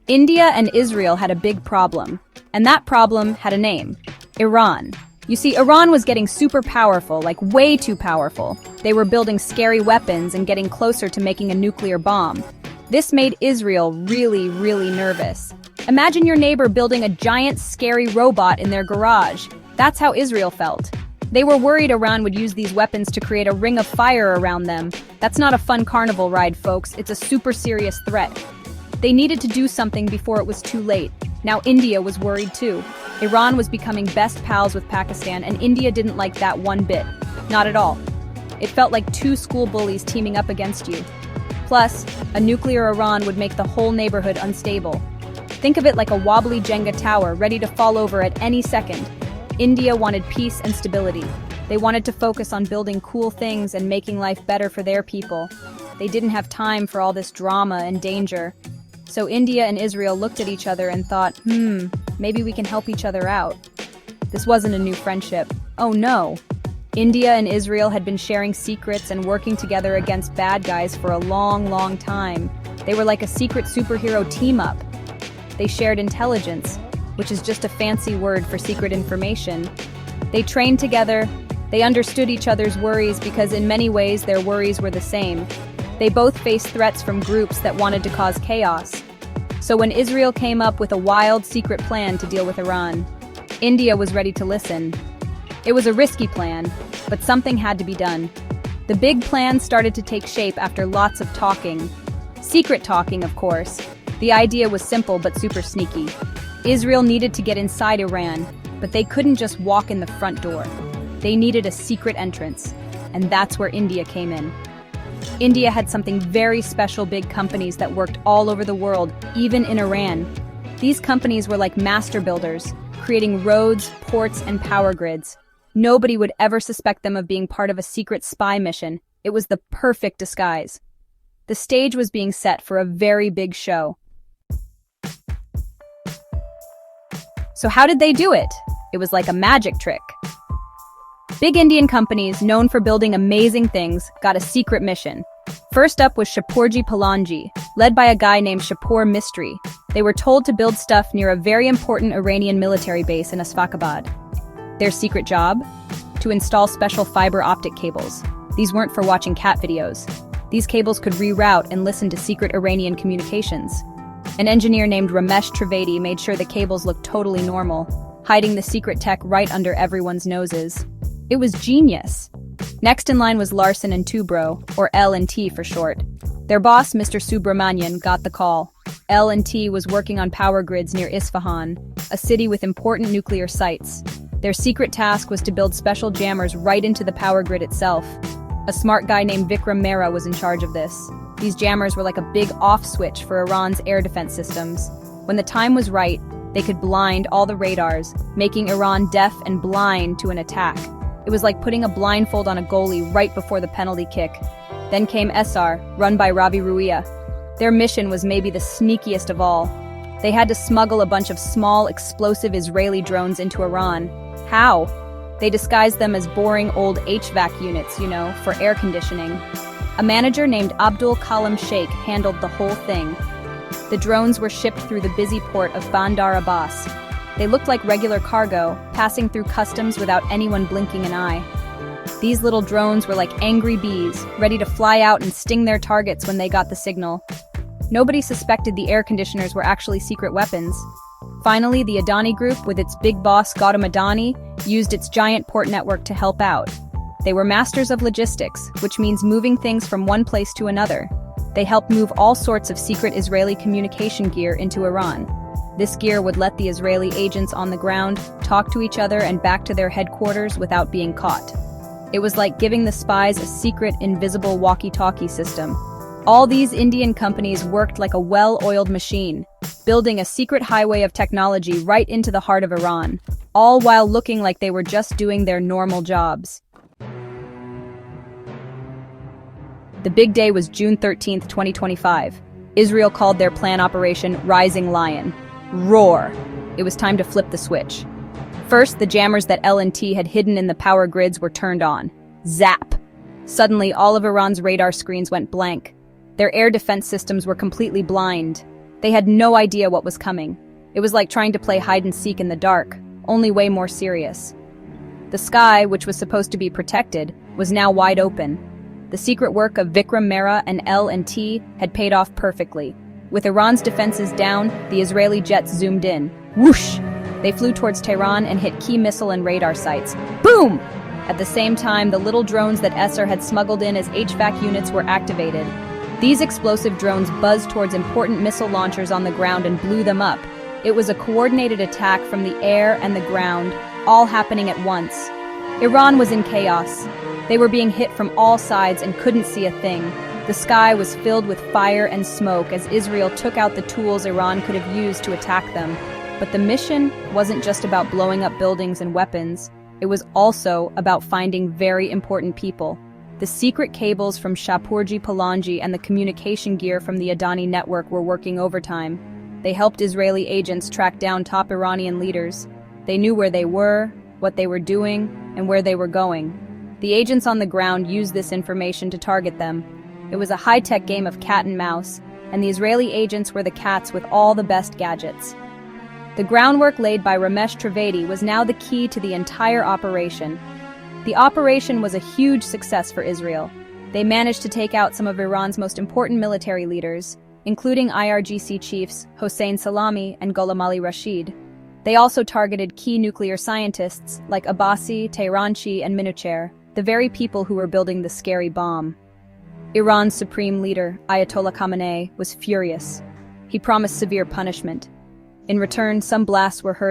India and Israel had a big problem, and that problem had a name: Iran. You see, Iran was getting super powerful, like way too powerful. They were building scary weapons and getting closer to making a nuclear bomb. This made Israel really, really nervous. Imagine your neighbor building a giant, scary robot in their garage. That's how Israel felt. They were worried Iran would use these weapons to create a ring of fire around them. That's not a fun carnival ride, folks. It's a super serious threat. They needed to do something before it was too late. Now India was worried too. Iran was becoming best pals with Pakistan, and India didn't like that one bit. Not at all. It felt like two school bullies teaming up against you. Plus, a nuclear Iran would make the whole neighborhood unstable. Think of it like a wobbly Jenga tower ready to fall over at any second. India wanted peace and stability. They wanted to focus on building cool things and making life better for their people. They didn't have time for all this drama and danger. So India and Israel looked at each other and thought, maybe we can help each other out. This wasn't a new friendship. Oh no. India and Israel had been sharing secrets and working together against bad guys for a long, long time. They were like a secret superhero team-up. They shared intelligence, which is just a fancy word for secret information. They trained together. They understood each other's worries because in many ways their worries were the same. They both faced threats from groups that wanted to cause chaos. So when Israel came up with a wild secret plan to deal with Iran, India was ready to listen. It was a risky plan, but something had to be done. The big plan started to take shape after lots of talking. Secret talking, of course. The idea was simple but super sneaky. Israel needed to get inside Iran, but they couldn't just walk in the front door. They needed a secret entrance, and that's where India came in. India had something very special: big companies that worked all over the world, even in Iran. These companies were like master builders, creating roads, ports, and power grids. Nobody would ever suspect them of being part of a secret spy mission. It was the perfect disguise. The stage was being set for a very big show. So how did they do it? It was like a magic trick. Big Indian companies, known for building amazing things, got a secret mission. First up was Shapurji Palanji, led by a guy named Shapur Mistry. They were told to build stuff near a very important Iranian military base in Asfakabad. Their secret job? To install special fiber optic cables. These weren't for watching cat videos. These cables could reroute and listen to secret Iranian communications. An engineer named Ramesh Trivedi made sure the cables looked totally normal, hiding the secret tech right under everyone's noses. It was genius. Next in line was Larsen and Toubro, or L&T for short. Their boss, Mr. Subramanian, got the call. L&T was working on power grids near Isfahan, a city with important nuclear sites. Their secret task was to build special jammers right into the power grid itself. A smart guy named Vikram Mehra was in charge of this. These jammers were like a big off switch for Iran's air defense systems. When the time was right, they could blind all the radars, making Iran deaf and blind to an attack. It was like putting a blindfold on a goalie right before the penalty kick. Then came SR, run by Ravi Ruia. Their mission was maybe the sneakiest of all. They had to smuggle a bunch of small, explosive Israeli drones into Iran. How? They disguised them as boring old HVAC units, for air conditioning. A manager named Abdul Kalam Sheikh handled the whole thing. The drones were shipped through the busy port of Bandar Abbas. They looked like regular cargo, passing through customs without anyone blinking an eye. These little drones were like angry bees, ready to fly out and sting their targets when they got the signal. Nobody suspected the air conditioners were actually secret weapons. Finally, the Adani Group, with its big boss Gautam Adani, used its giant port network to help out. They were masters of logistics, which means moving things from one place to another. They helped move all sorts of secret Israeli communication gear into Iran. This gear would let the Israeli agents on the ground talk to each other and back to their headquarters without being caught. It was like giving the spies a secret, invisible walkie-talkie system. All these Indian companies worked like a well-oiled machine, building a secret highway of technology right into the heart of Iran, all while looking like they were just doing their normal jobs. The big day was June 13th, 2025. Israel called their plan Operation Rising Lion. Roar! It was time to flip the switch. First, the jammers that L&T had hidden in the power grids were turned on. Zap! Suddenly, all of Iran's radar screens went blank. Their air defense systems were completely blind. They had no idea what was coming. It was like trying to play hide-and-seek in the dark, only way more serious. The sky, which was supposed to be protected, was now wide open. The secret work of Vikram Mehra and L&T had paid off perfectly. With Iran's defenses down, the Israeli jets zoomed in. Whoosh! They flew towards Tehran and hit key missile and radar sites. Boom! At the same time, the little drones that Esser had smuggled in as HVAC units were activated. These explosive drones buzzed towards important missile launchers on the ground and blew them up. It was a coordinated attack from the air and the ground, all happening at once. Iran was in chaos. They were being hit from all sides and couldn't see a thing. The sky was filled with fire and smoke as Israel took out the tools Iran could have used to attack them. But the mission wasn't just about blowing up buildings and weapons. It was also about finding very important people. The secret cables from Shapurji Palanji and the communication gear from the Adani network were working overtime. They helped Israeli agents track down top Iranian leaders. They knew where they were, what they were doing, and where they were going. The agents on the ground used this information to target them. It was a high-tech game of cat and mouse, and the Israeli agents were the cats with all the best gadgets. The groundwork laid by Ramesh Trivedi was now the key to the entire operation. The operation was a huge success for Israel. They managed to take out some of Iran's most important military leaders, including IRGC chiefs Hossein Salami and Ghulam Ali Rashid. They also targeted key nuclear scientists like Abbasi, Tehranchi, and Minucher, the very people who were building the scary bomb. Iran's supreme leader, Ayatollah Khamenei, was furious. He promised severe punishment. In return, some blasts were heard